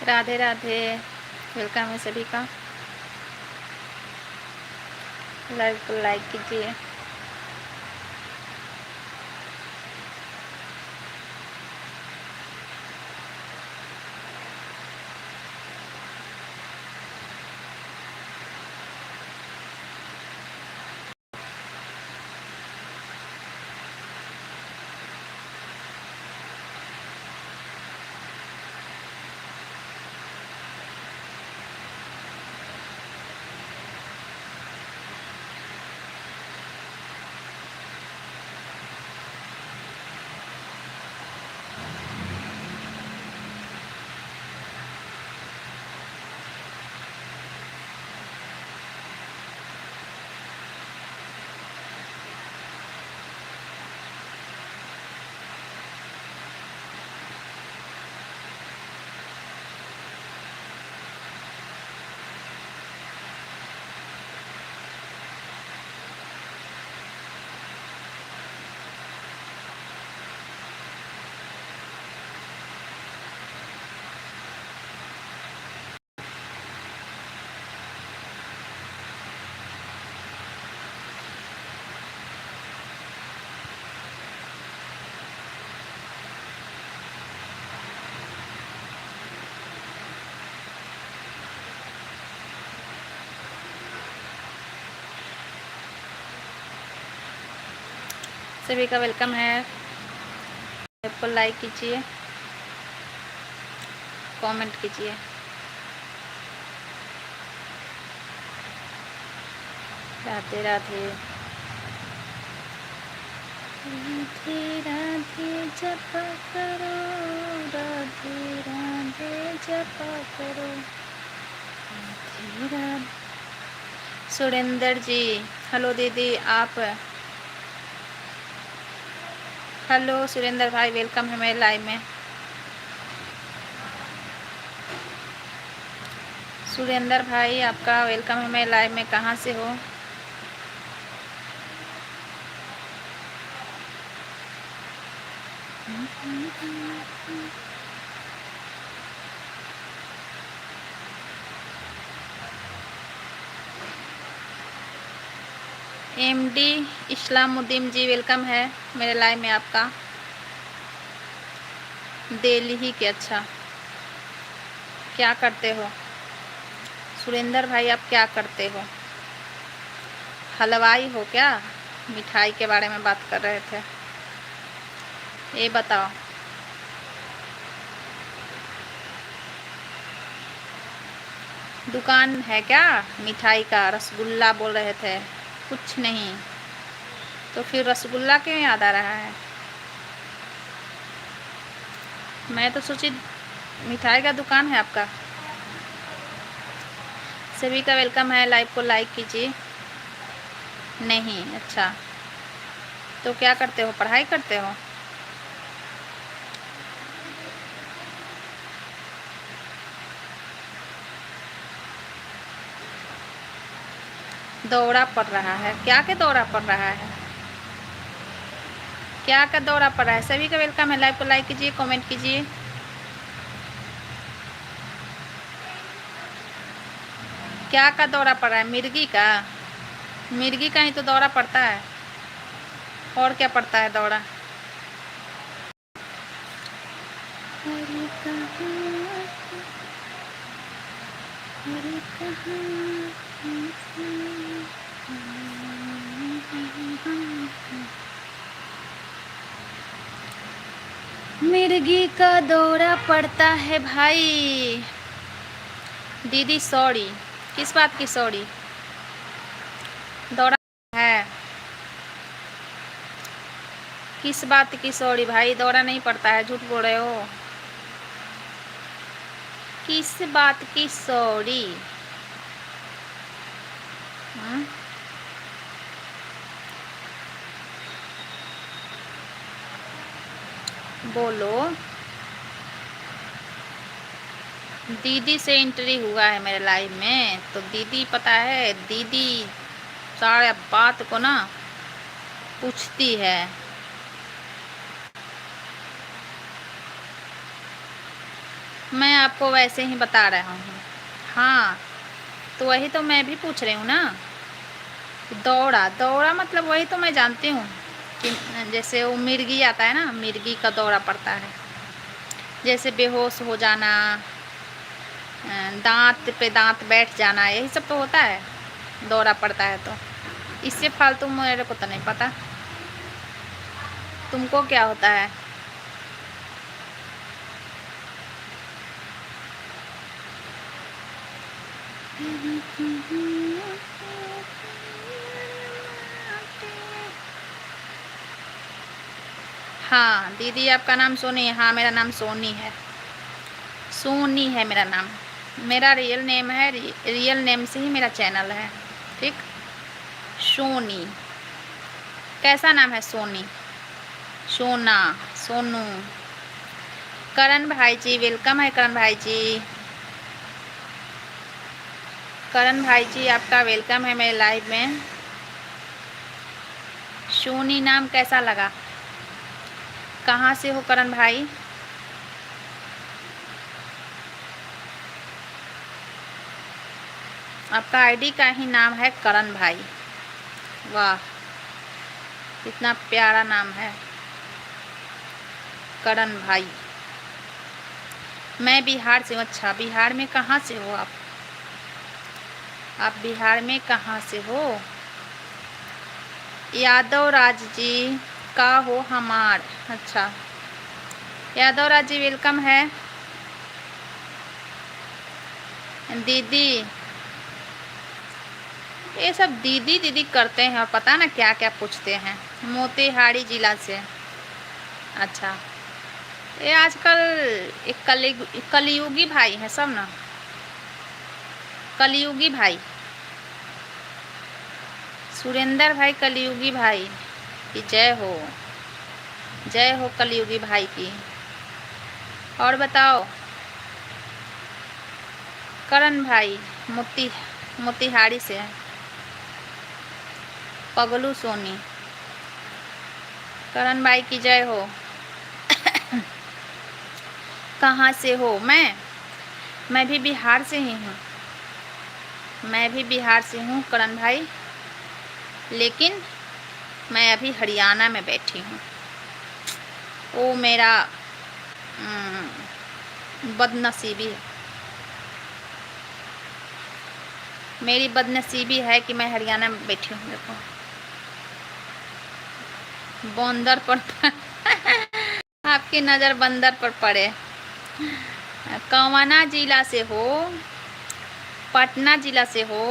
Radhe Radhe. Welcome है सभी का। लाइव को लाइक कीजिए। सभी का वेलकम है। आपको लाइक कीजिए, कमेंट कीजिए। राधे राधे। राधे राधे जपा करो, राधे राधे जपा करो, राधे राधे। सुरेंद्र जी, हेलो दीदी आप। हेलो सुरेंद्र भाई, वेलकम है मेरे लाइव में। सुरेंद्र भाई आपका वेलकम है मेरे लाइव में। कहाँ से हो? एमडी इस्लामुद्दीन जी, वेलकम है मेरे लाइव में आपका। दिल्ली ही के। अच्छा, क्या करते हो सुरेंद्र भाई? आप क्या करते हो? हलवाई हो क्या? मिठाई के बारे में बात कर रहे थे, ये बताओ। दुकान है क्या मिठाई का? रसगुल्ला बोल रहे थे। कुछ नहीं तो फिर रसगुल्ला क्यों याद आ रहा है? मैं तो सोची मिठाई का दुकान है आपका। सभी का वेलकम है। लाइव को लाइक कीजिए। नहीं, अच्छा तो क्या करते हो? पढ़ाई करते हो? दौरा पड़ रहा है? क्या के दौरा पड़ रहा है? क्या का दौरा पड़ रहा है? सभी का वेलकम है। लाइव को लाइक कीजिए, कमेंट कीजिए। क्या का दौरा पड़ रहा है? मिर्गी का? मिर्गी का ही तो दौरा पड़ता है, और क्या पड़ता है दौरा? मिर्गी का दौरा पड़ता है भाई। दीदी सॉरी, किस बात की सॉरी? दौरा है? किस बात की सॉरी भाई? दौरा नहीं पड़ता है, झूठ बोल रहे हो। किस बात की सॉरी? बोलो। दीदी से एंट्री हुआ है मेरे लाइव में, तो दीदी पता है, दीदी सारे बात को ना पूछती है। मैं आपको वैसे ही बता रहा हूँ। हाँ, तो वही तो मैं भी पूछ रही हूँ ना। दौड़ा, दौड़ा मतलब वही तो मैं जानती हूँ कि जैसे वो मिर्गी आता है ना, मिर्गी का दौरा पड़ता है। जैसे बेहोश हो जाना, दांत पे दांत बैठ जाना, यही सब तो होता है, दौरा पड़ता है। तो इससे फालतू मेरे को तो नहीं पता, तुमको क्या होता है? हाँ दीदी, आपका नाम सोनी है? हाँ मेरा नाम सोनी है, सोनी है मेरा नाम। मेरा रियल नेम है, रियल नेम से ही मेरा चैनल है, ठीक। सोनी, कैसा नाम है? सोनी, सोना, सोनू। करण भाई जी वेलकम है, करण भाई जी। करण भाई जी आपका वेलकम है मेरे लाइव में। सोनी नाम कैसा लगा? कहाँ से हो करण भाई? आपका आईडी का ही नाम है करण भाई। वाह, कितना प्यारा नाम है, करण भाई। मैं बिहार से हूँ। अच्छा, बिहार में कहाँ से हो आप? आप बिहार में कहाँ से हो? यादव राज जी का हो हमार। अच्छा, यादव राज जी वेलकम है। दीदी, ये सब दीदी दीदी करते हैं और पता ना क्या क्या पूछते हैं। मोतिहारी जिला से। अच्छा, ये आजकल एक कलयुगी भाई हैं सब ना, कलयुगी भाई। सुरेंद्र भाई कलयुगी भाई की जय हो, जय हो कलयुगी भाई की। और बताओ करण भाई, मोतिहारी से है। पगलू सोनी, करण भाई की जय हो। कहाँ से हो? मैं भी बिहार से ही हूँ, मैं भी बिहार से हूँ करण भाई, लेकिन मैं अभी हरियाणा में बैठी हूँ। वो मेरा बदनसीबी है, मेरी बदनसीबी है कि मैं हरियाणा में बैठी हूँ। देखो बंदर पर आपकी नज़र बंदर पर पड़े। कवाना जिला से हो? पटना जिला से हो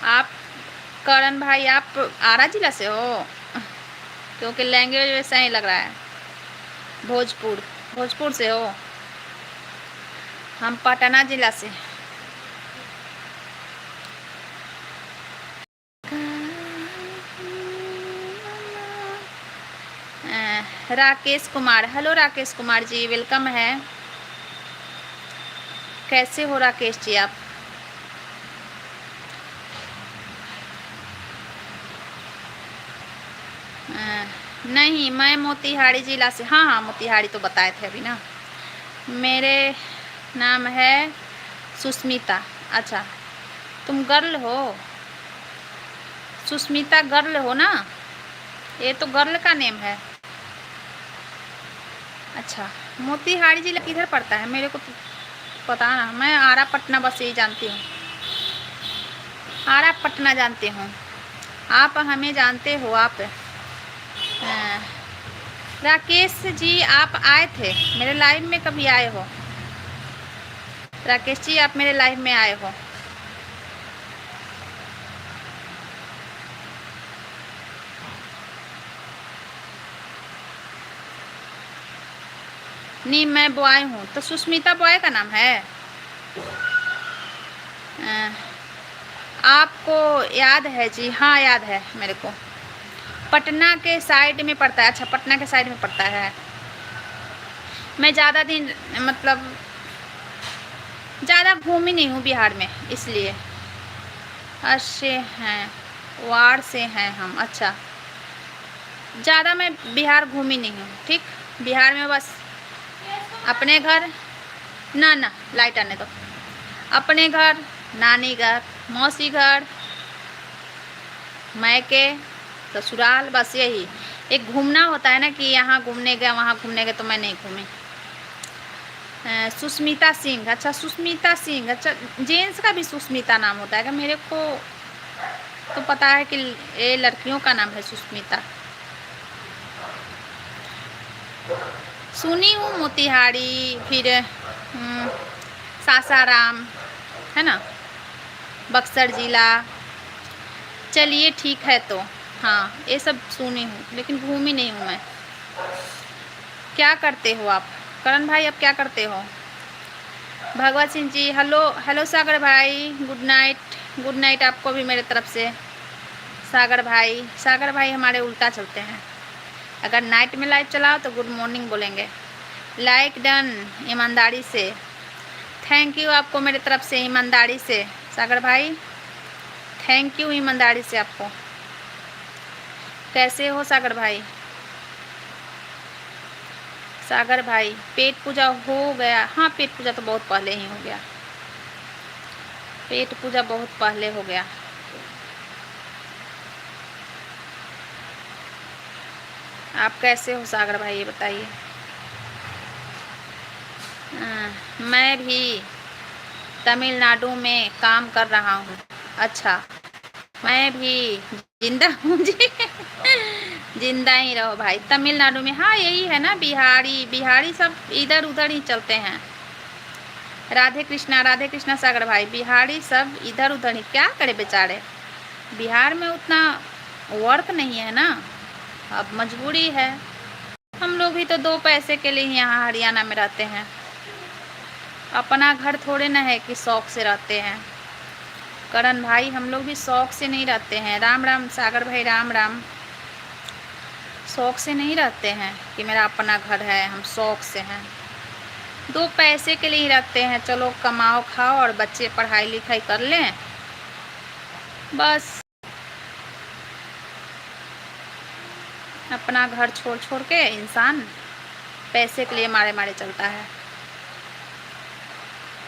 आप? करण भाई आप आरा जिला से हो? क्योंकि लैंग्वेज वैसा ही लग रहा है। भोजपुर से हो? हम पटना जिला से। राकेश कुमार, हेलो राकेश कुमार जी वेलकम है। कैसे हो राकेश जी आप? नहीं, मैं मोतिहारी जिला से। हाँ हाँ, मोतिहारी तो बताए थे अभी ना। मेरे नाम है सुष्मिता। अच्छा, तुम गर्ल हो? सुष्मिता गर्ल हो ना? ये तो गर्ल का नेम है। अच्छा, मोतिहारी जिला किधर पड़ता है? मेरे को तो पता ना, मैं आरा पटना बस यही जानती हूँ, आरा पटना जानती हूँ। आप हमें जानते हो आप? राकेश जी आप आए थे मेरे लाइव में? कभी आए हो राकेश जी? आप मेरे लाइव में आए हो? नहीं, मैं बॉय हूँ। तो सुष्मिता बॉय का नाम है? आपको याद है जी? हाँ याद है मेरे को। पटना के साइड में पड़ता है। अच्छा, पटना के साइड में पड़ता है। मैं ज़्यादा दिन मतलब ज़्यादा घूमी नहीं हूँ बिहार में, इसलिए। अच्छे हैं, वार से हैं हम। अच्छा, ज़्यादा मैं बिहार घूमी नहीं हूँ, ठीक। बिहार में बस अपने घर ना ना, लाइट आने दो। अपने घर, नानी घर, मौसी घर, मायके, ससुराल, बस यही। एक घूमना होता है ना कि यहाँ घूमने गए वहाँ घूमने गए, तो मैं नहीं घूमी। सुष्मिता सिंह, अच्छा सुष्मिता सिंह, अच्छा जेंट्स का भी सुष्मिता नाम होता है क्या? मेरे को तो पता है कि ये लड़कियों का नाम है सुष्मिता। सुनी हूँ मोतिहारी, फिर सासाराम, है ना, बक्सर जिला। चलिए ठीक है, तो हाँ ये सब सुनी हूँ, लेकिन घूमी नहीं हूँ मैं। क्या करते हो आप करण भाई, अब क्या करते हो? भगवत सिंह जी, हेलो हेलो सागर भाई, गुड नाइट। गुड नाइट आपको भी मेरे तरफ से। सागर भाई हमारे उल्टा चलते हैं। अगर नाइट में लाइव चलाओ तो गुड मॉर्निंग बोलेंगे। लाइक डन, ईमानदारी से। थैंक यू आपको मेरे तरफ से ईमानदारी से, सागर भाई थैंक यू ईमानदारी से आपको। कैसे हो सागर भाई? सागर भाई पेट पूजा हो गया? हाँ पेट पूजा तो बहुत पहले ही हो गया, पेट पूजा बहुत पहले हो गया। आप कैसे हो सागर भाई ये बताइए। मैं भी तमिलनाडु में काम कर रहा हूँ। अच्छा, मैं भी जिंदा हूँ जी। जिंदा ही रहो भाई। तमिलनाडु में, हाँ यही है ना, बिहारी सब इधर उधर ही चलते हैं। राधे कृष्णा सागर भाई, बिहारी सब इधर उधर ही, क्या करे बेचारे, बिहार में उतना वर्क नहीं है ना, अब मजबूरी है। हम लोग भी तो दो पैसे के लिए यहाँ हरियाणा में रहते हैं, अपना घर थोड़े ना है कि शौक से रहते हैं। करण भाई हम लोग भी शौक से नहीं रहते हैं। राम राम सागर भाई, राम राम। शौक से नहीं रहते हैं कि मेरा अपना घर है, हम शौक से हैं, दो पैसे के लिए ही रखते हैं। चलो कमाओ खाओ और बच्चे पढ़ाई लिखाई कर लें, बस। अपना घर छोड़ छोड़ के इंसान पैसे के लिए मारे मारे चलता है,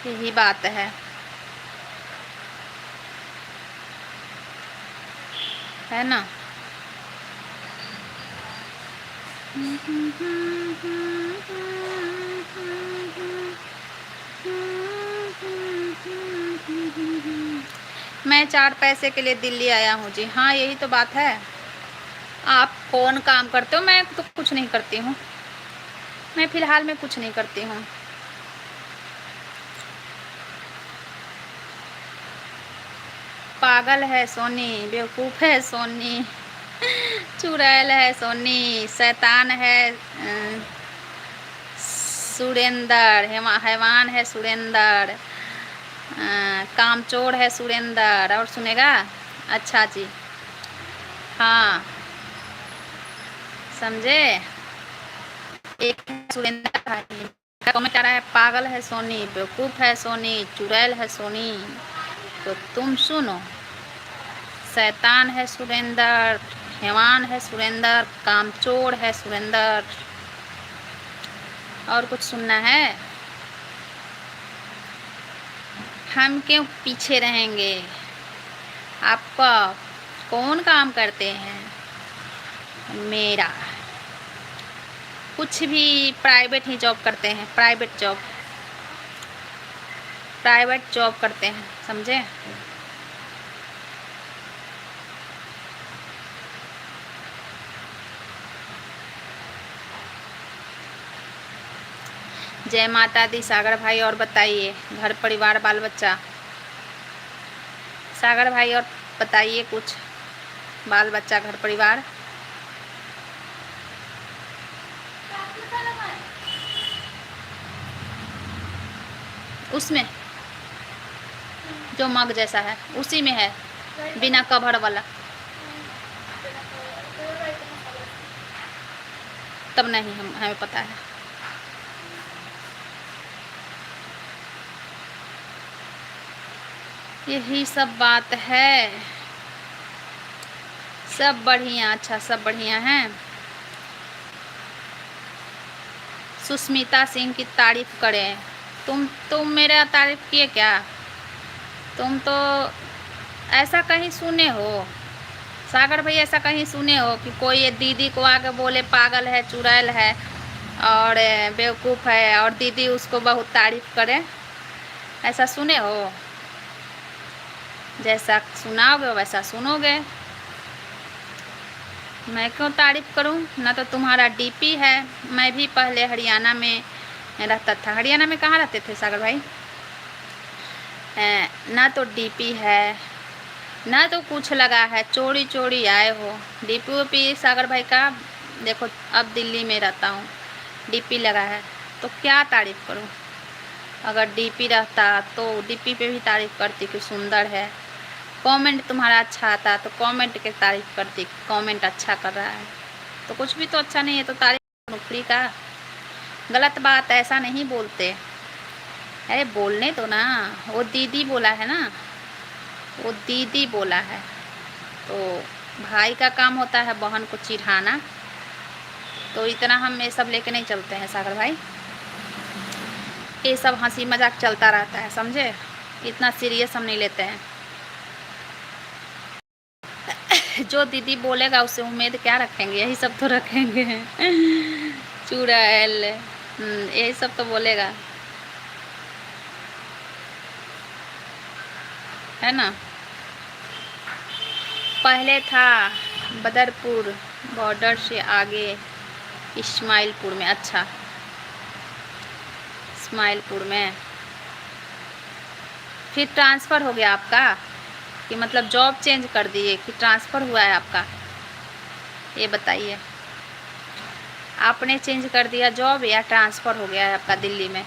यही बात है ना। मैं 4 पैसे के लिए दिल्ली आया हूँ जी। हाँ यही तो बात है। आप कौन काम करते हो? मैं तो कुछ नहीं करती हूँ, मैं फिलहाल में कुछ नहीं करती हूँ। पागल है सोनी, बेवकूफ़ है सोनी, चुड़ैल है सोनी, शैतान है सुरेंदर, हैवान है सुरेंदर, कामचोर है सुरेंदर। और सुनेगा? अच्छा जी, हाँ समझे। एक सुरेंदर भाई कमेंट आ रहा है, पागल है सोनी, बेवकूफ़ है सोनी, चुड़ैल है सोनी। तो तुम सुनो, शैतान है सुरेंदर, हैवान है सुरेंदर, कामचोर है सुरेंदर। और कुछ सुनना है? हम क्यों पीछे रहेंगे? आपका कौन काम करते हैं? मेरा कुछ भी, प्राइवेट ही जॉब करते हैं, प्राइवेट जॉब करते हैं, समझे। जय माता दी सागर भाई। और बताइए घर परिवार बाल बच्चा। सागर भाई और बताइए कुछ, बाल बच्चा घर परिवार। उसमें जो मग जैसा है उसी में है, बिना कवर वाला। तब नहीं, हमें पता है। यही सब बात है। सब बढ़िया, अच्छा सब बढ़िया हैं। सुष्मिता सिंह की तारीफ करें। तुम मेरा तारीफ किए क्या? तुम तो ऐसा कहीं सुने हो सागर भाई, ऐसा कहीं सुने हो कि कोई ये दीदी को आके बोले पागल है, चुड़ैल है और बेवकूफ़ है, और दीदी उसको बहुत तारीफ करे? ऐसा सुने हो? जैसा सुनाओगे वैसा सुनोगे। मैं क्यों तारीफ करूं? ना तो तुम्हारा डीपी है। मैं भी पहले हरियाणा में रहता था। हरियाणा में कहाँ रहते थे सागर भाई? ना तो डीपी है, ना तो कुछ लगा है, चोरी चोरी आए हो। डीपी वीपी सागर भाई का देखो, अब दिल्ली में रहता हूँ, डीपी लगा है तो क्या तारीफ करूँ? अगर डीपी रहता तो डीपी पे भी तारीफ करती कि सुंदर है। कमेंट तुम्हारा अच्छा आता तो कमेंट के तारीफ करती, कमेंट अच्छा कर रहा है। तो कुछ भी तो अच्छा नहीं है तो तारीफ नुकरी का। गलत बात ऐसा नहीं बोलते। अरे बोलने दो ना, वो दीदी बोला है ना, वो दीदी बोला है। तो भाई का काम होता है बहन को चिढ़ाना, तो इतना हम ये सब लेके नहीं चलते हैं सागर भाई। ये सब हंसी मजाक चलता रहता है, समझे? इतना सीरियस हम नहीं लेते हैं। जो दीदी बोलेगा उससे उम्मीद क्या रखेंगे? यही सब तो रखेंगे। चुड़ैल यही सब तो बोलेगा, है ना? पहले था बदरपुर, बॉर्डर से आगे इस्माइलपुर में। अच्छा, इस्माइलपुर में फिर ट्रांसफ़र हो गया आपका? कि मतलब जॉब चेंज कर दिए कि ट्रांसफ़र हुआ है आपका? ये बताइए, आपने चेंज कर दिया जॉब या ट्रांसफ़र हो गया है आपका दिल्ली में?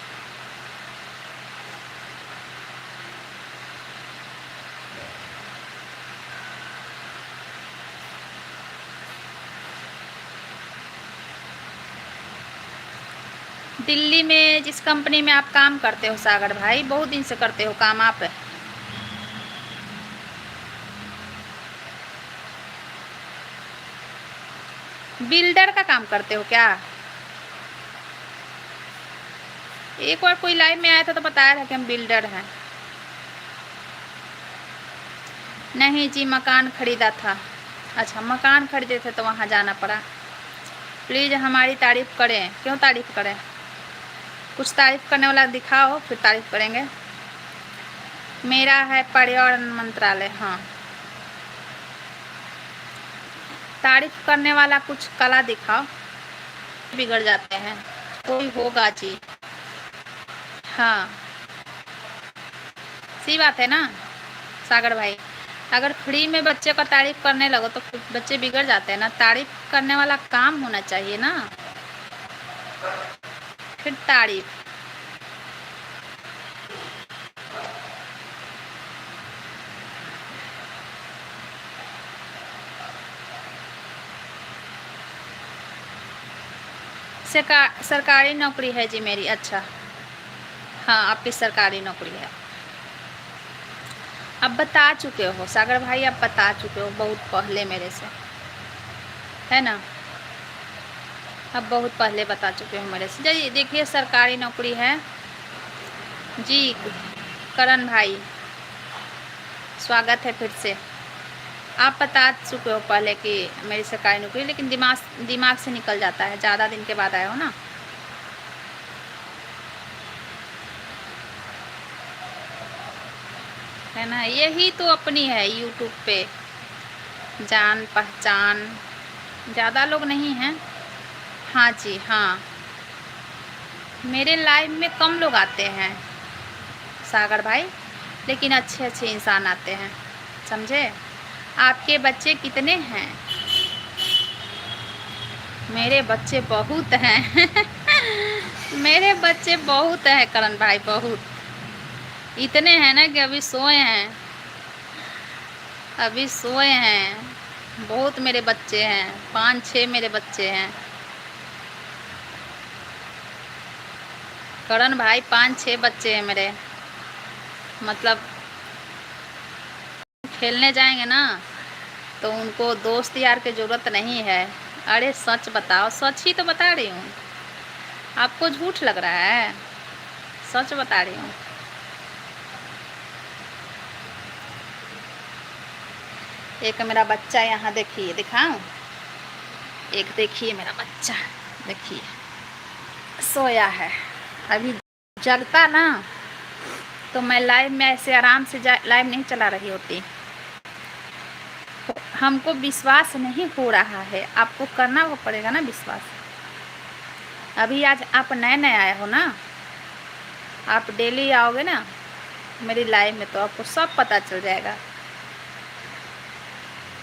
दिल्ली में जिस कंपनी में आप काम करते हो सागर भाई, बहुत दिन से करते हो काम आप? बिल्डर का काम करते हो क्या? एक बार कोई लाइव में आया था तो बताया था कि हम बिल्डर हैं। नहीं जी, मकान खरीदा था। अच्छा, मकान खरीदे थे तो वहाँ जाना पड़ा। प्लीज़ हमारी तारीफ़ करें। क्यों तारीफ़ करें? कुछ तारीफ़ करने वाला दिखाओ, फिर तारीफ़ करेंगे। मेरा है पर्यावरण मंत्रालय। हाँ, तारीफ़ करने वाला कुछ कला दिखाओ। बिगड़ जाते हैं, कोई होगा जी। हाँ, सही बात है ना सागर भाई। अगर फ्री में बच्चे का तारीफ़ करने लगो तो फिर बच्चे बिगड़ जाते हैं ना। तारीफ़ करने वाला काम होना चाहिए ना, फिर तारीफ़। सरकारी नौकरी है जी मेरी। अच्छा, हाँ, आपकी सरकारी नौकरी है। अब बता चुके हो सागर भाई, अब बता चुके हो बहुत पहले मेरे से, है ना? अब बहुत पहले बता चुके हो मेरे से। जी देखिए, सरकारी नौकरी है जी। करण भाई स्वागत है फिर से। आप बता चुके हो पहले कि मेरी सरकारी नौकरी, लेकिन दिमाग से निकल जाता है, ज़्यादा दिन के बाद आए हो ना। है ना? यही तो अपनी है यूट्यूब पे जान पहचान, ज़्यादा लोग नहीं हैं। हाँ जी, हाँ, मेरे लाइव में कम लोग आते हैं सागर भाई, लेकिन अच्छे अच्छे इंसान आते हैं, समझे? आपके बच्चे कितने हैं? मेरे बच्चे बहुत हैं। मेरे बच्चे बहुत हैं करण भाई, बहुत। इतने हैं ना कि अभी सोए हैं, अभी सोए हैं। बहुत मेरे बच्चे हैं, 5-6 मेरे बच्चे हैं करण भाई, 5-6 बच्चे हैं मेरे। मतलब खेलने जाएंगे ना तो उनको दोस्त यार की ज़रूरत नहीं है। अरे सच बताओ, सच ही तो बता रही हूँ, आपको झूठ लग रहा है? सच बता रही हूँ। एक मेरा बच्चा यहाँ देखिए, दिखाऊं? एक देखिए मेरा बच्चा, देखिए सोया है। अभी जगता ना तो मैं लाइव में ऐसे आराम से लाइव नहीं चला रही होती। हमको विश्वास नहीं हो रहा है, आपको करना वो पड़ेगा ना विश्वास। अभी आज आप नए नए आए हो ना, आप डेली आओगे ना मेरी लाइव में तो आपको सब पता चल जाएगा।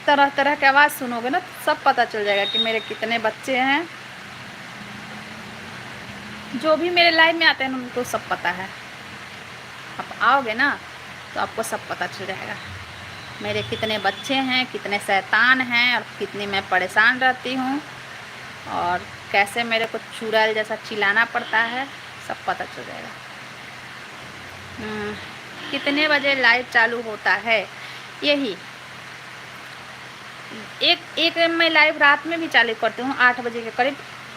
तरह तरह की आवाज़ सुनोगे ना तो सब पता चल जाएगा कि मेरे कितने बच्चे हैं। जो भी मेरे लाइव में आते हैं उनको सब पता है। आप आओगे ना तो आपको सब पता चल जाएगा मेरे कितने बच्चे हैं, कितने शैतान हैं और कितनी मैं परेशान रहती हूँ और कैसे मेरे को चुड़ैल जैसा चिल्लाना पड़ता है, सब पता चल जाएगा। कितने बजे लाइव चालू होता है? यही एक मैं लाइव रात में भी चालू करती हूँ 8 बजे के करीब।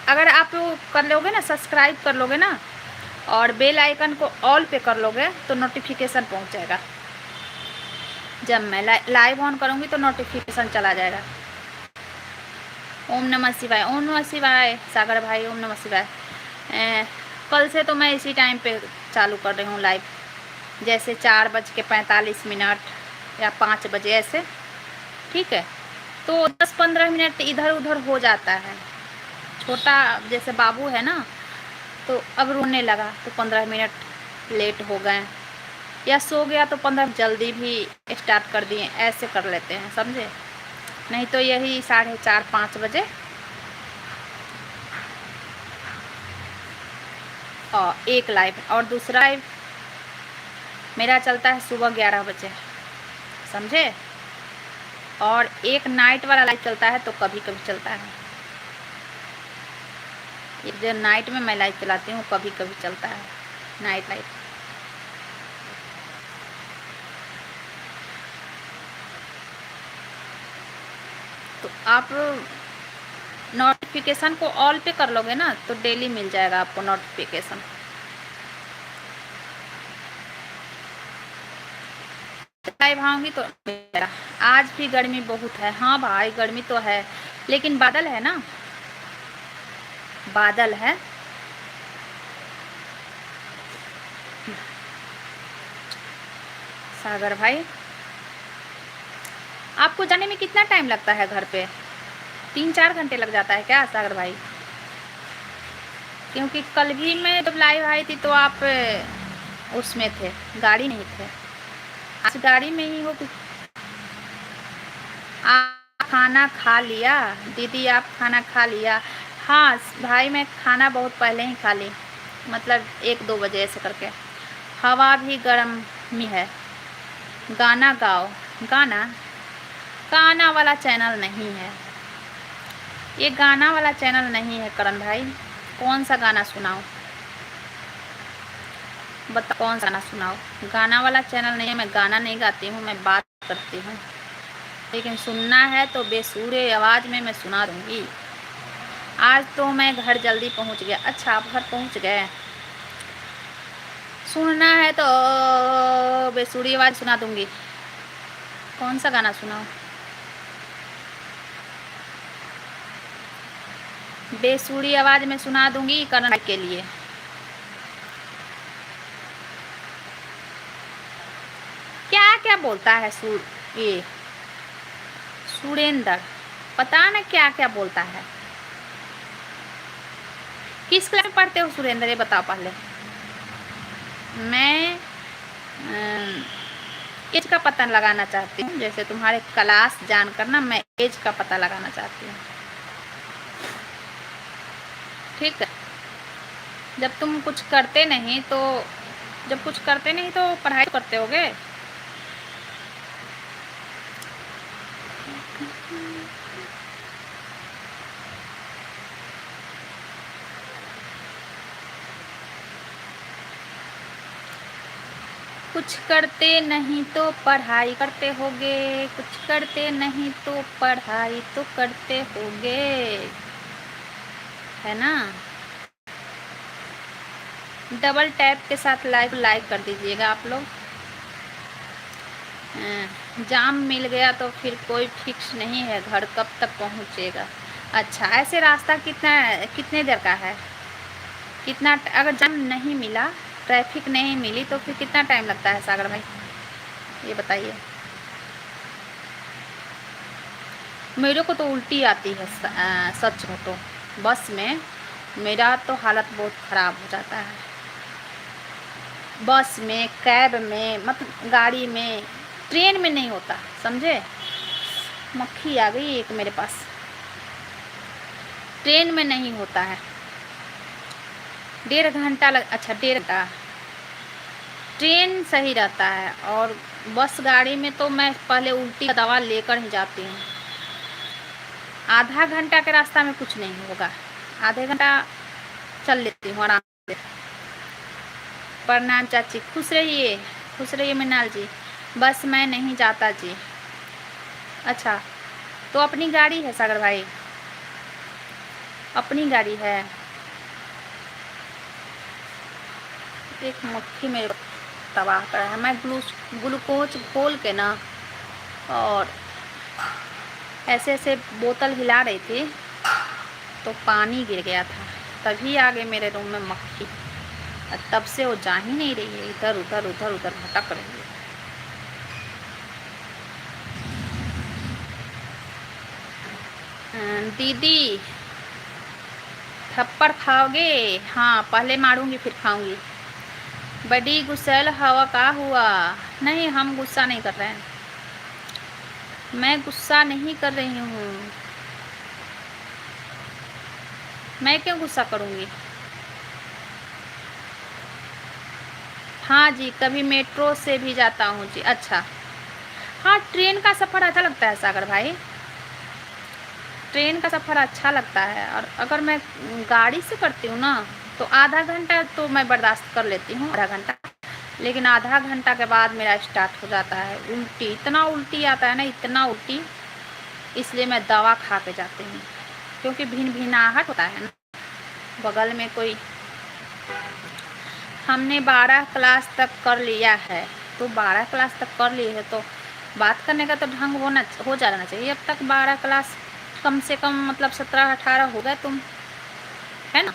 अगर आप कर लोगे ना, सब्सक्राइब कर लोगे ना और बेल आइकन को ऑल पे कर लोगे तो नोटिफिकेशन पहुँच जाएगा। जब मैं लाइव ऑन करूँगी तो नोटिफिकेशन चला जाएगा। ओम नमः शिवाय, ओम नमः शिवाय सागर भाई, ओम नमः शिवाय। कल से तो मैं इसी टाइम पे चालू कर रही हूँ लाइव, जैसे 4:45 या 5 बजे ऐसे, ठीक है? तो 10-15 मिनट इधर उधर हो जाता है। छोटा जैसे बाबू है ना, तो अब रोने लगा तो 15 मिनट लेट हो गए, या सो गया तो 15 जल्दी भी स्टार्ट कर दिए, ऐसे कर लेते हैं, समझे? नहीं तो यही 4:30-5 बजे। और एक लाइव और दूसरा लाइव मेरा चलता है सुबह 11 बजे, समझे? और एक नाइट वाला लाइव चलता है तो कभी कभी चलता है। एक जो नाइट में मैं लाइव चलाती हूँ कभी कभी चलता है नाइट लाइव। तो आप नोटिफिकेशन को ऑल पे कर लोगे ना तो डेली मिल जाएगा आपको नोटिफिकेशन। लाइव आऊँगी तो आज भी गर्मी बहुत है। हाँ भाई गर्मी तो है, लेकिन बादल है ना, बादल है। सागर भाई आपको जाने में कितना टाइम लगता है घर पे? 3-4 घंटे लग जाता है क्या सागर भाई? क्योंकि कल भी मैं जब लाइव आई थी तो आप उसमें थे, गाड़ी नहीं थे। आज गाड़ी में ही हो। आप खाना खा लिया दीदी? आप खाना खा लिया? हाँ भाई मैं खाना बहुत पहले ही खा ली, मतलब 1-2 बजे ऐसे करके। हवा भी गर्म ही है। गाना गाओ। गाना? गाना वाला चैनल नहीं है ये, गाना वाला चैनल नहीं है करण भाई। कौन सा गाना सुनाओ बता, कौन सा गाना सुनाओ? गाना वाला चैनल नहीं है, मैं गाना नहीं गाती हूँ, मैं बात करती हूँ। लेकिन सुनना है तो बेसुरे आवाज़ में मैं सुना दूँगी। आज तो मैं घर जल्दी पहुँच गया। अच्छा आप घर पहुँच गए? सुनना है तो बेसुरी आवाज़ सुना दूँगी। कौन सा गाना सुनाओ? बेसुरी आवाज़ में सुना दूँगी करण भाई के लिए। क्या क्या बोलता है ये सुरेंद्र, पता न क्या क्या बोलता है। किस क्लास में पढ़ते हो सुरेंद्र, ये बताओ पहले। मैं एज का पता लगाना चाहती हूँ, जैसे तुम्हारे क्लास जानकर ना मैं एज का पता लगाना चाहती हूँ, ठीक है? जब तुम कुछ करते नहीं तो पढ़ाई करते होगे। कुछ करते नहीं तो पढ़ाई करते होगे, कुछ करते नहीं तो पढ़ाई तो करते होगे, है ना? डबल टैप के साथ लाइक कर दीजिएगा आप लोग। जाम मिल गया तो फिर कोई फिक्स नहीं है घर कब तक पहुंचेगा। अच्छा, ऐसे रास्ता कितने देर का है? अगर जाम नहीं मिला, ट्रैफिक नहीं मिली तो फिर कितना टाइम लगता है सागर भाई, ये बताइए। मेरे को तो उल्टी आती है, सच हो तो बस में मेरा तो हालत बहुत ख़राब हो जाता है। बस में, कैब में, मतलब गाड़ी में, ट्रेन में नहीं होता, समझे। मक्खी आ गई एक मेरे पास। ट्रेन में नहीं होता है। 1.5 घंटा अच्छा 1.5 घंटा ट्रेन सही रहता है, और बस गाड़ी में तो मैं पहले उल्टी का दवा लेकर ही जाती हूँ। आधा घंटा के रास्ता में कुछ नहीं होगा, आधे घंटा चल लेती हूँ आराम से। प्रणाम चाची, खुश रहिए मृणाल जी। बस मैं नहीं जाता जी। अच्छा, तो अपनी गाड़ी है सागर भाई? अपनी गाड़ी है। एक मक्खी मेरे तबाह कर है। मैं ग्लूकोज खोल के ना और ऐसे ऐसे बोतल हिला रही थी तो पानी गिर गया था, तभी आ गए मेरे रूम में मक्खी। और तब से वो जा ही नहीं रही है, इधर उधर भटक रही है। दीदी थप्पड़ खाओगे? हाँ, पहले मारूंगी फिर खाऊंगी। बड़ी गुस्सैल हवा का हुआ? नहीं, हम गुस्सा नहीं कर रहे हैं। मैं गुस्सा नहीं कर रही हूँ। मैं क्यों गुस्सा करूँगी? हाँ जी, कभी मेट्रो से भी जाता हूँ जी। अच्छा, हाँ, ट्रेन का सफ़र अच्छा लगता है सागर भाई, ट्रेन का सफ़र अच्छा लगता है। और अगर मैं गाड़ी से करती हूँ ना तो आधा घंटा तो मैं बर्दाश्त कर लेती हूँ, आधा घंटा। लेकिन आधा घंटा के बाद मेरा स्टार्ट हो जाता है उल्टी, इतना उल्टी आता है ना, इतना उल्टी। इसलिए मैं दवा खा के जाती हूँ, क्योंकि भिनभिनाहट होता है ना। बगल में कोई, हमने 12 क्लास तक कर लिया है। तो 12 क्लास तक कर लिए है तो बात करने का तो ढंग हो जाना चाहिए। अब तक 12 क्लास कम से कम मतलब 17-18 हो गए तुम, है ना।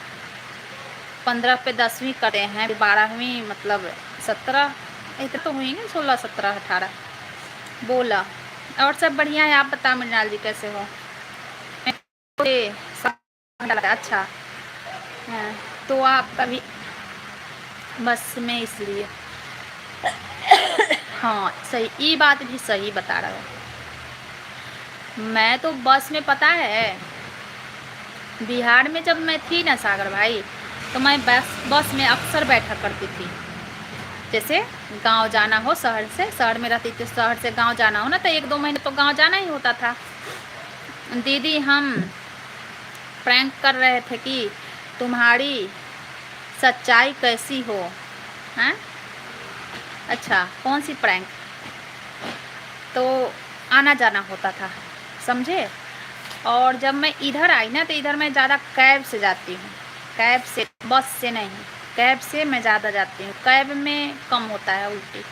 15 पे 10वीं करे हैं, 12वीं मतलब 17, इतना तो हुई ना, 16, 17, 18। बोला और सब बढ़िया है। आप बता मृणाल जी कैसे हो? अच्छा, हाँ, तो आप कभी बस में, इसलिए हाँ सही, ये बात भी सही बता रहा है। मैं तो बस में, पता है, बिहार में जब मैं थी ना सागर भाई, तो मैं बस में अक्सर बैठा करती थी। जैसे गांव जाना हो, शहर में रहती थी, शहर से गांव जाना हो ना, तो 1-2 महीने तो गांव जाना ही होता था। दीदी हम प्रैंक कर रहे थे कि तुम्हारी सच्चाई कैसी हो, हैं? अच्छा, कौन सी प्रैंक? तो आना जाना होता था, समझे। और जब मैं इधर आई ना तो इधर मैं ज़्यादा कैब से जाती हूँ, कैब से, बस से नहीं, कैब से मैं ज़्यादा जाती हूँ। कैब में कम होता है उल्टी,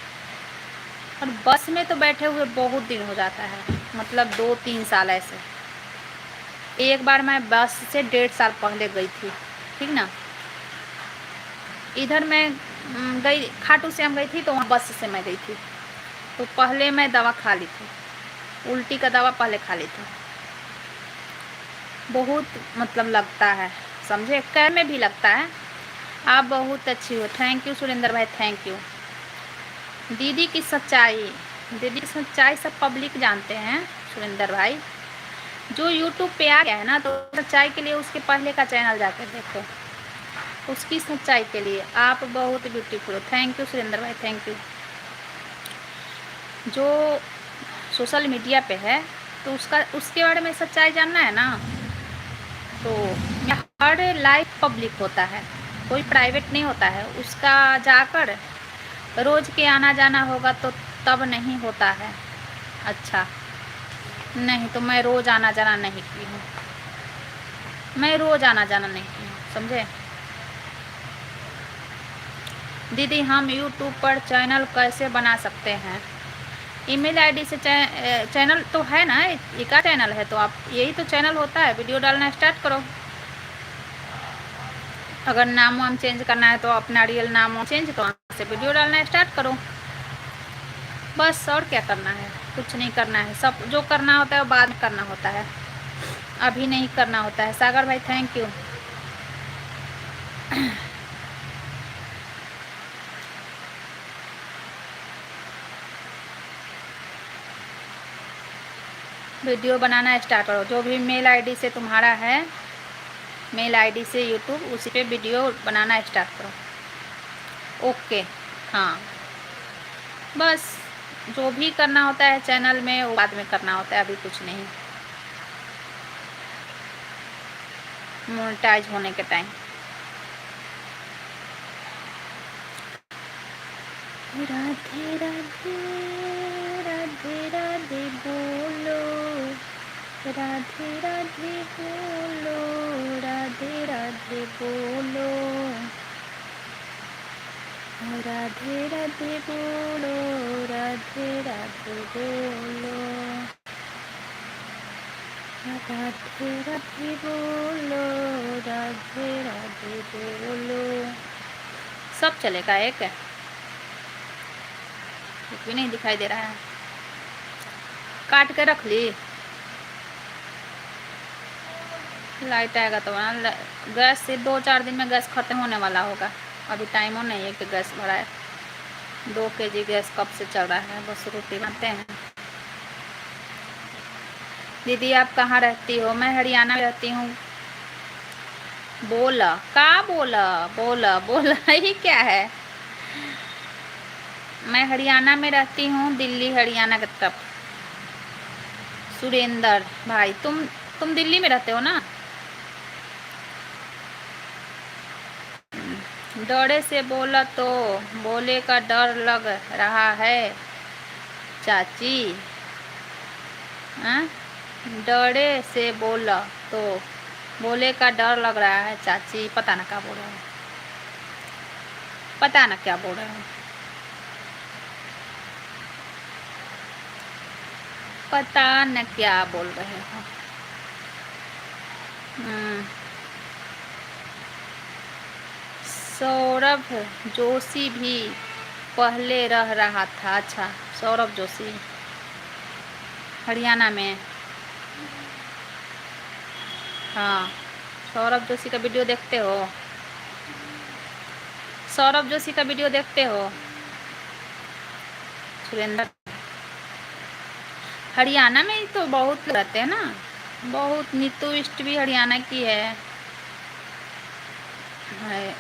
और बस में तो बैठे हुए बहुत दिन हो जाता है, मतलब 2-3 साल ऐसे। एक बार मैं बस से 1.5 साल पहले गई थी, ठीक ना। इधर मैं गई, खाटू श्याम गई थी, तो वहाँ बस से मैं गई थी। तो पहले मैं दवा खा ली थी, उल्टी का दवा पहले खा ली थी। बहुत मतलब लगता है, समझे, कैब में भी लगता है। आप बहुत अच्छी हो, थैंक यू सुरेंद्र भाई, थैंक यू। दीदी की सच्चाई सब पब्लिक जानते हैं सुरेंद्र भाई। जो यूट्यूब पे आ गया है ना, तो सच्चाई के लिए उसके पहले का चैनल जाकर देखो, उसकी सच्चाई के लिए। आप बहुत ब्यूटीफुल हो, थैंक यू सुरेंद्र भाई, थैंक यू। जो सोशल मीडिया पे है तो उसके बारे में सच्चाई जानना है ना, तो हर लाइव पब्लिक होता है, कोई प्राइवेट नहीं होता है। उसका जाकर रोज़ के आना जाना होगा तो तब नहीं होता है। अच्छा, नहीं तो मैं रोज़ आना जाना नहीं की हूँ, मैं रोज़ आना जाना नहीं की हूँ, समझे। दीदी हम यूट्यूब पर चैनल कैसे बना सकते हैं? ईमेल आईडी से चैनल तो है ना, एक का चैनल है तो आप यही तो चैनल होता है, वीडियो डालना स्टार्ट करो। अगर नाम वाम चेंज करना है तो अपना रियल नाम चेंज करो, से वीडियो डालना स्टार्ट करो बस। और क्या करना है? कुछ नहीं करना है, सब जो करना होता है वो बाद में करना होता है, अभी नहीं करना होता है। सागर भाई thank you. Video banana start करो, जो भी मेल आईडी से तुम्हारा है, मेल आईडी से यूट्यूब, उसी पे वीडियो बनाना स्टार्ट करो। ओके हाँ, बस जो भी करना होता है चैनल में वो बाद में करना होता है, अभी कुछ नहीं, मोनेटाइज होने के टाइम। राधे राधे राधे राधे बोलो, राधे राधे बोलो, राधे राधे बोलो, राधे राधे बोलो, राधे राधे बोलो, राधे राधे बोलो, राधे राधे बोलो। सब चलेगा, एक भी नहीं दिखाई दे रहा है। काट के रख ली, लाइट आएगा तो ना। गैस से 2-4 दिन में गैस खत्म होने वाला होगा, अभी टाइम हो नहीं है कि गैस भरा है। 2 kg गैस कब से चल रहा है, बस रोटी बनाते हैं। दीदी आप कहाँ रहती हो? मैं हरियाणा में रहती हूँ। बोला का बोला बोला बोला ही क्या है? मैं हरियाणा में रहती हूँ, दिल्ली हरियाणा की तरफ। सुरेंद्र भाई तुम दिल्ली में रहते हो ना? डरे से बोला तो बोले का डर लग रहा है चाची। हाँ, डरे से बोला तो बोले का डर लग रहा है चाची। पता ना क्या बोल रहे हैं, पता ना क्या बोल रहे हैं, पता न क्या बोल रहे हो। सौरभ जोशी भी पहले रह रहा था। अच्छा, सौरभ जोशी हरियाणा में। हाँ, सौरभ जोशी का वीडियो देखते हो? सौरभ जोशी का वीडियो देखते हो? सुरेंद्र हरियाणा में ही तो बहुत रहते हैं ना, बहुत। नीतू इष्ट भी हरियाणा की है,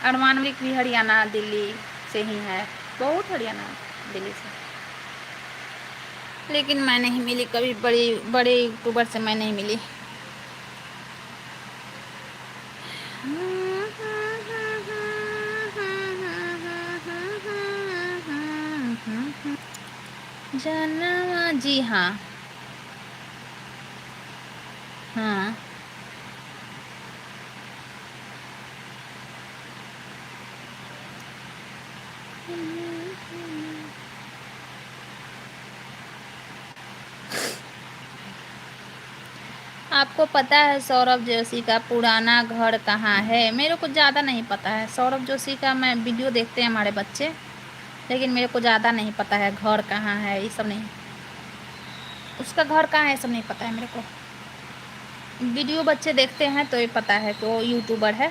अरमान मलिक भी हरियाणा दिल्ली से ही है, बहुत हरियाणा दिल्ली से। लेकिन मैं नहीं मिली कभी, बड़े यूट्यूबर से मैं नहीं मिली। जाना जी हाँ, हाँ आपको पता है सौरभ जोशी का पुराना घर कहाँ है? मेरे को ज़्यादा नहीं पता है सौरभ जोशी का। मैं वीडियो देखते हैं हमारे बच्चे, लेकिन मेरे को ज़्यादा नहीं पता है घर कहाँ है, ये सब नहीं। उसका घर कहाँ है ये सब नहीं पता है मेरे को। वीडियो बच्चे देखते हैं तो ये पता है कि वो यूट्यूबर है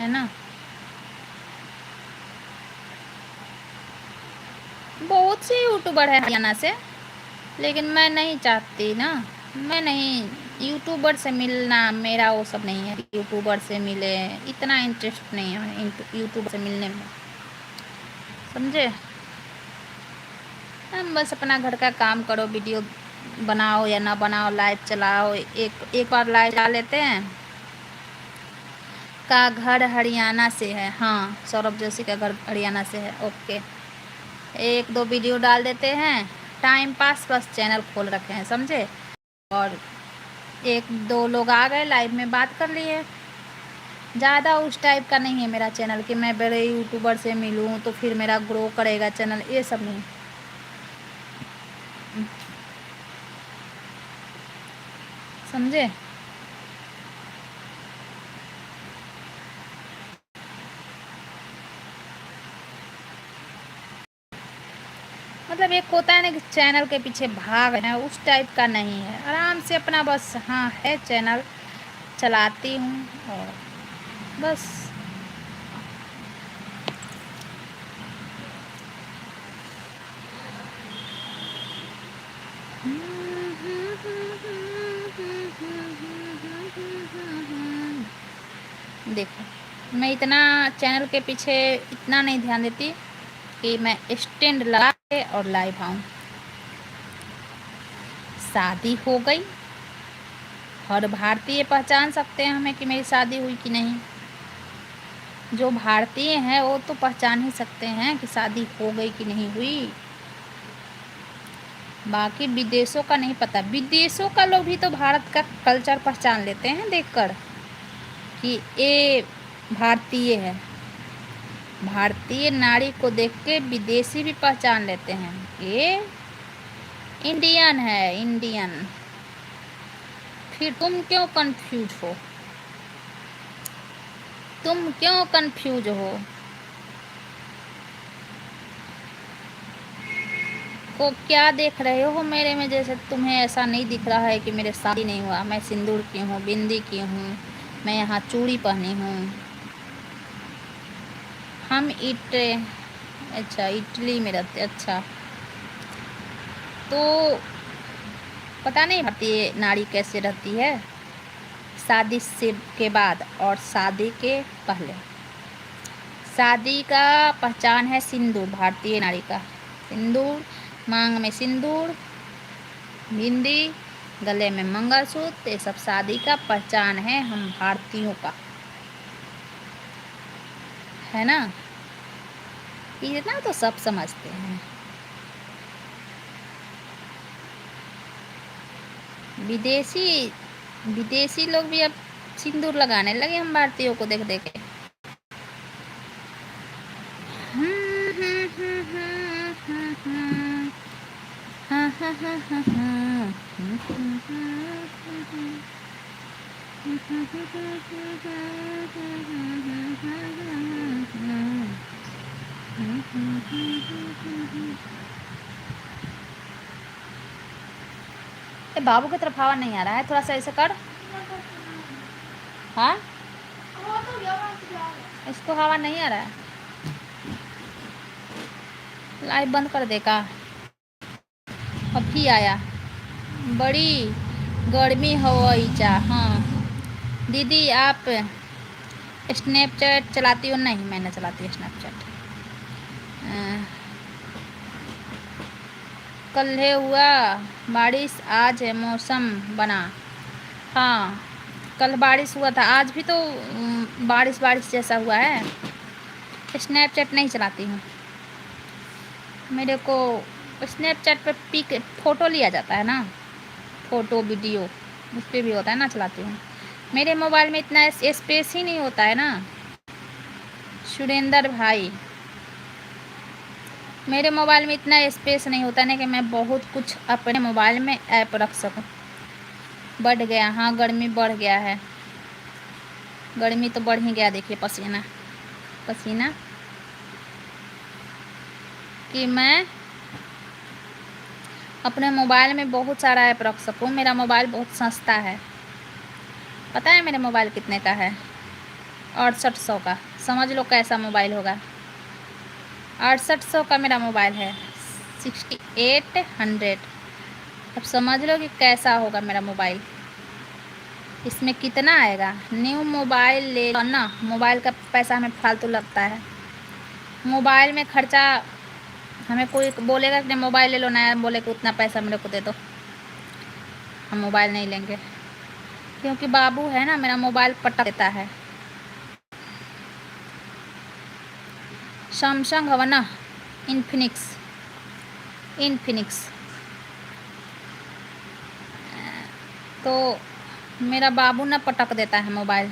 ना। बहुत से यूट्यूबर है हरियाणा से, लेकिन मैं नहीं चाहती ना, मैं नहीं यूट्यूबर से मिलना, मेरा वो सब नहीं है। यूट्यूबर से मिले, इतना इंटरेस्ट नहीं है यूट्यूबर से मिलने में, समझे? हम बस अपना घर का काम करो, वीडियो बनाओ या ना बनाओ, लाइव चलाओ। एक बार लाइव चला लेते हैं। का घर हरियाणा से है? हाँ, सौरभ जोशी का घर हरियाणा से है। ओके, 1-2 वीडियो डाल देते हैं, टाइम पास बस चैनल खोल रखे हैं, समझे? और 1-2 लोग आ गए, लाइव में बात कर लिए, ज़्यादा उस टाइप का नहीं है मेरा चैनल कि मैं बड़े यूट्यूबर से मिलूँ तो फिर मेरा ग्रो करेगा चैनल, ये सब नहीं। समझे? मतलब एक होता है ना कि चैनल के पीछे भाग है, उस टाइप का नहीं है। आराम से अपना बस हाँ है चैनल चलाती हूँ और बस। देखो मैं इतना चैनल के पीछे इतना नहीं ध्यान देती कि मैं स्टैंड लगा के और लाइव आऊँ। शादी हो गई, हर भारतीय पहचान सकते हैं हमें कि मेरी शादी हुई कि नहीं। जो भारतीय हैं वो तो पहचान ही सकते हैं कि शादी हो गई कि नहीं हुई। बाकी विदेशों का नहीं पता। विदेशों का लोग भी तो भारत का कल्चर पहचान लेते हैं देखकर कि ये भारतीय है। भारतीय नारी को देख के विदेशी भी पहचान लेते हैं ये इंडियन है, इंडियन। फिर तुम क्यों कंफ्यूज हो? तुम क्यों कंफ्यूज हो? को क्या देख रहे हो मेरे में? जैसे तुम्हें ऐसा नहीं दिख रहा है कि मेरे शादी नहीं हुआ, मैं सिंदूर की हूँ, बिंदी की हूँ, मैं यहाँ चूड़ी पहनी हूँ। हम अच्छा इटली में रहते। अच्छा तो पता नहीं भारतीय नारी कैसे रहती है शादी से के बाद और शादी के पहले। शादी का पहचान है सिंदूर, भारतीय नारी का सिंदूर, मांग में सिंदूर, बिंदी, गले में मंगलसूत्र, ये सब शादी का पहचान है हम भारतीयों का, है ना? इतना तो सब समझते हैं। विदेशी विदेशी लोग भी अब सिंदूर लगाने लगे हम भारतीयों को देख देख के। बाबू की तरफ हवा नहीं आ रहा है, थोड़ा सा ऐसे कर। हाँ इसको हवा नहीं आ रहा है, लाइट बंद कर दे का। अभी आया, बड़ी गर्मी हवाई जा। हाँ दीदी आप स्नैपचैट चलाती हो? नहीं मैं नहीं चलाती स्नैपचैट। कल है हुआ बारिश, आज है मौसम बना। हाँ कल बारिश हुआ था, आज भी तो बारिश बारिश जैसा हुआ है। स्नैपचैट नहीं चलाती हूँ। मेरे को स्नैपचैट पर पिक फ़ोटो लिया जाता है ना, फ़ोटो वीडियो उस पर भी होता है ना, चलाती हूँ। मेरे मोबाइल में इतना स्पेस ही नहीं होता है ना सुरेंद्र भाई, मेरे मोबाइल में इतना स्पेस नहीं होता ना कि मैं बहुत कुछ अपने मोबाइल में ऐप रख सकूं। बढ़ गया, हाँ गर्मी बढ़ गया है, गर्मी तो बढ़ ही गया। देखिए पसीना पसीना कि मैं अपने मोबाइल में बहुत सारा ऐप रख सकूं। मेरा मोबाइल बहुत सस्ता है। पता है मेरे मोबाइल कितने का है? 6800 का। समझ लो कैसा मोबाइल होगा। 6800 का मेरा मोबाइल है, 6800। अब समझ लो कि कैसा होगा मेरा मोबाइल। इसमें कितना आएगा? न्यू मोबाइल ले लो ना, मोबाइल का पैसा हमें फालतू लगता है। मोबाइल में खर्चा, हमें कोई बोलेगा कि मोबाइल ले लो नया, बोले कि उतना पैसा मेरे को दे दो, हम मोबाइल नहीं लेंगे। क्योंकि बाबू है ना मेरा, मोबाइल पटक देता है। सैमसंग हवा ना, इन्फिनिक्स तो मेरा बाबू ना पटक देता है मोबाइल।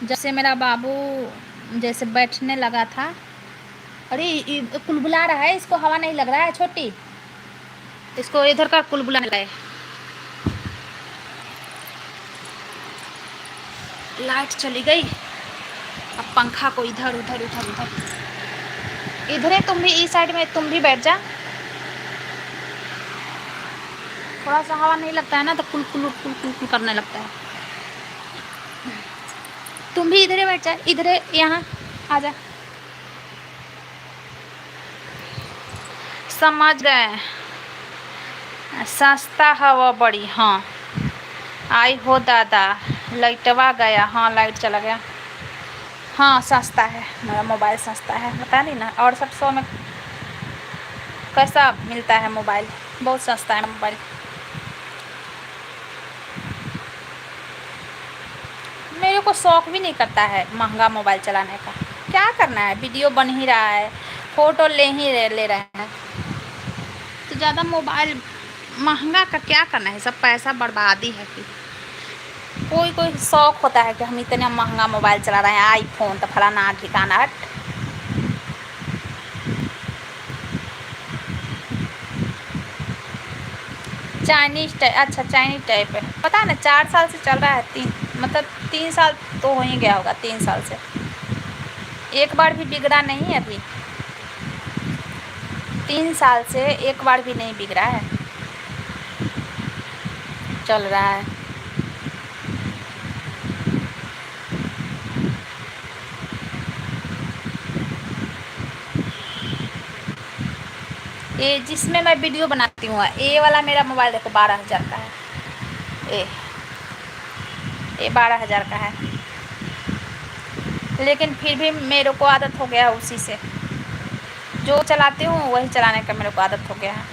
जब से मेरा बाबू जैसे बैठने लगा था, अरे कुलबुला रहा है, इसको हवा नहीं लग रहा है छोटी, इसको इधर का कुलबुला लगा है। लाइट चली गई, अब पंखा को इधर उधर उधर उधर इधर है। तुम भी इस साइड में, तुम भी बैठ जा। थोड़ा सा हवा नहीं लगता है ना तो कुल कुल कुल कुल कुल करने लगता है। तुम भी इधर बैठ जा, इधर यहाँ आ जा। समझ गए, सस्ता हवा बड़ी। हाँ आई हो दादा, लाइटवा गया। हाँ लाइट चला गया। हाँ सस्ता है, मेरा मोबाइल सस्ता है, बता नहीं ना। और 100 में कैसा मिलता है मोबाइल, बहुत सस्ता है मोबाइल। मेरे को शौक भी नहीं करता है महंगा मोबाइल चलाने का। क्या करना है, वीडियो बन ही रहा है, फ़ोटो ले रहे हैं, तो ज़्यादा मोबाइल महंगा का क्या करना है, सब पैसा बर्बादी है। कि कोई कोई शौक होता है कि हम इतना महंगा मोबाइल चला रहे हैं, आईफोन, तो फलाना ठिकाना। हट, चाइनीज टाइप। अच्छा चाइनीज टाइप है, पता है ना 4 साल से चल रहा है, 3 साल तो हो ही गया होगा, 3 साल से एक बार भी बिगड़ा नहीं है अभी। 3 साल से एक बार भी नहीं बिगड़ा है, चल रहा है। ये जिसमें मैं वीडियो बनाती हूँ, ये वाला मेरा मोबाइल देखो 12,000 का है। ये 12,000 का है, लेकिन फिर भी मेरे को आदत हो गया उसी से, जो चलाती हूँ वही चलाने का मेरे को आदत हो गया है।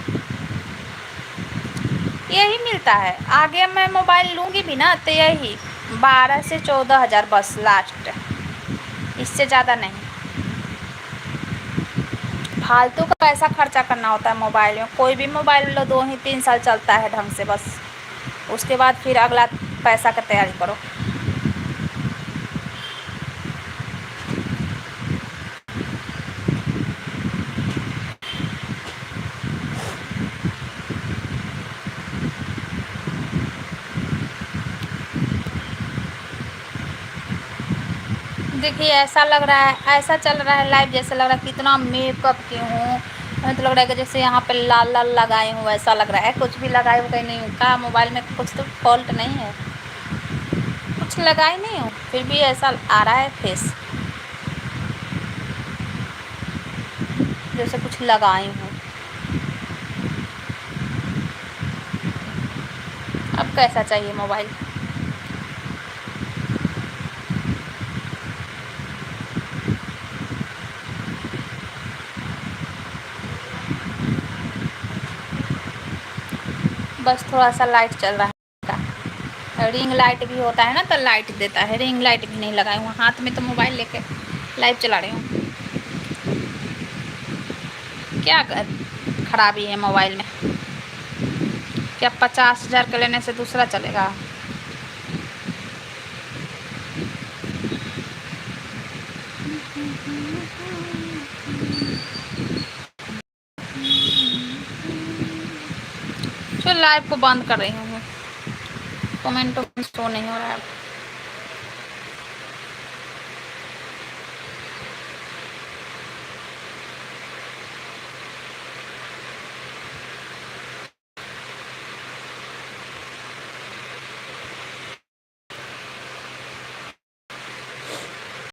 यही मिलता है, आगे मैं मोबाइल लूँगी भी ना तो यही 12 से 14,000 बस लास्ट, इससे ज़्यादा नहीं। फालतू का पैसा खर्चा करना होता है मोबाइल में। कोई भी मोबाइल लो 2 ही 3 साल चलता है ढंग से, बस उसके बाद फिर अगला पैसा का तैयारी करो। देखिए ऐसा लग रहा है, ऐसा चल रहा है लाइव, जैसे लग रहा है कितना मेकअप की हूँ। हमें तो लग रहा है कि जैसे यहाँ पे लाल लाल लगाई हूँ, ऐसा लग रहा है। कुछ भी लगाई हूँ कहीं नहीं हूँ का, मोबाइल में कुछ तो फॉल्ट नहीं है, कुछ लगाई नहीं हूँ, फिर भी ऐसा आ रहा है फेस जैसे कुछ लगाई हूँ। अब कैसा चाहिए मोबाइल? बस थोड़ा सा लाइट चल रहा है, रिंग लाइट भी होता है ना तो लाइट देता है, रिंग लाइट भी नहीं लगाई हूँ। हाथ में तो मोबाइल लेके लाइव चला रही हूँ। क्या खराबी है मोबाइल में? क्या 50,000 के लेने से दूसरा चलेगा? चलो लाइव को बंद कर रही हूँ, कमेंट तो शो नहीं हो रहा है।